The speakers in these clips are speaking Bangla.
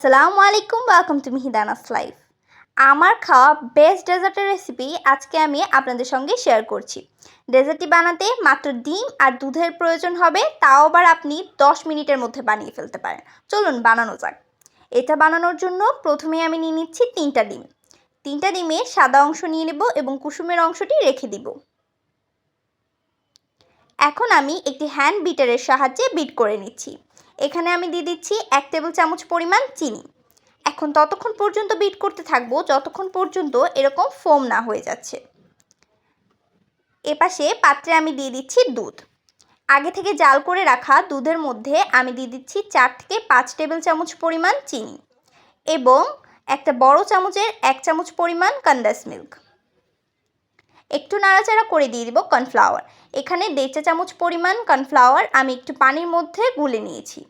আসসালামু আলাইকুম, ওয়েলকাম টু মিহিদানাস লাইফ। আমার খাওয়া বেস্ট ডেজার্টের রেসিপি আজকে আমি আপনাদের সঙ্গে শেয়ার করছি। ডেজার্টটি বানাতে মাত্র ডিম আর দুধের প্রয়োজন হবে, তাও আবার আপনি 10 মিনিটের মধ্যে বানিয়ে ফেলতে পারেন। চলুন বানানো যাক। এটা বানানোর জন্য প্রথমে আমি নিয়ে নিচ্ছি 3টা ডিম। 3টা ডিমের সাদা অংশ নিয়ে নেব এবং কুসুমের অংশটি রেখে দিব। এখন আমি একটি হ্যান্ড বিটারের সাহায্যে বিট করে নিচ্ছি। এখানে আমি দিয়ে দিচ্ছি 1 টেবিল চামচ পরিমাণ চিনি। এখন ততক্ষণ পর্যন্ত বিট করতে থাকবো যতক্ষণ পর্যন্ত এরকম ফোম না হয়ে যাচ্ছে। এপাশে পাত্রে আমি দিয়ে দিচ্ছি দুধ। আগে থেকে জাল করে রাখা দুধের মধ্যে আমি দিয়ে দিচ্ছি 4 থেকে 5 টেবিল চামচ পরিমাণ চিনি এবং একটা বড় চামচের 1 চামচ পরিমাণ কনডেন্স মিল্ক। একটু নাড়াচাড়া করে দিয়ে দিব কর্নফ্লাওয়ার। এখানে 1.5 চা চামচ পরিমাণ কর্নফ্লাওয়ার আমি একটু পানির মধ্যে গুলে নিয়েছি।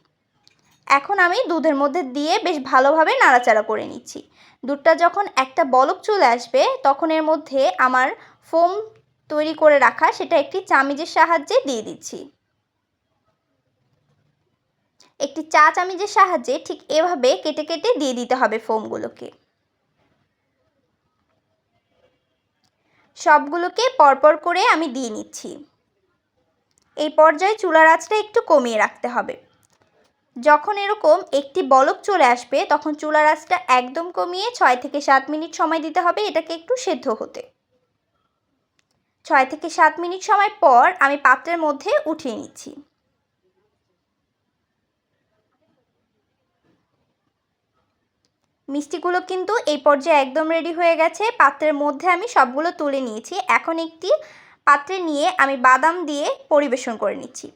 এখন আমি দুধের মধ্যে দিয়ে বেশ ভালোভাবে নাড়াচাড়া করে নিচ্ছি। দুধটা যখন একটা বলক চলে আসবে তখন এর মধ্যে আমার ফোম তৈরি করে রাখা সেটা একটি চামচের সাহায্যে দিয়ে দিচ্ছি। একটি চা চামচের সাহায্যে ঠিক এভাবে কেটে কেটে দিয়ে দিতে হবে ফোমগুলোকে। সবগুলোকে পরপর করে আমি দিয়ে নিচ্ছি। এই পর্যায়ে চুলার আঁচটা একটু কমিয়ে রাখতে হবে। যখন এরকম একটি বলক চলে আসবে তখন চুলার আঁচটা একদম কমিয়ে 6 থেকে 7 মিনিট সময় দিতে হবে এটাকে একটু সেদ্ধ হতে। 6 থেকে 7 মিনিট সময় পর আমি পাত্রের মধ্যে উঠিয়ে নিচ্ছি। মিষ্টিগুলো কিন্তু এই পর্যায়ে একদম রেডি হয়ে গেছে। পাত্রের মধ্যে আমি সবগুলো তুলে নিয়েছি। এখন একটি পাত্রে নিয়ে আমি বাদাম দিয়ে পরিবেশন করে নিচ্ছি।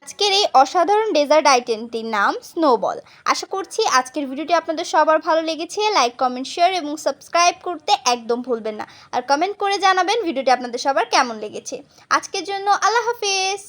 আজকের এই অসাধারণ ডেজার্ট আইটেমটির নাম স্নোবল। আশা করছি আজকের ভিডিওটি আপনাদের সবার ভালো লেগেছে। লাইক, কমেন্ট, শেয়ার এবং সাবস্ক্রাইব করতে একদম ভুলবেন না। আর কমেন্ট করে জানাবেন ভিডিওটি আপনাদের সবার কেমন লেগেছে। আজকের জন্য আল্লাহ হাফেজ।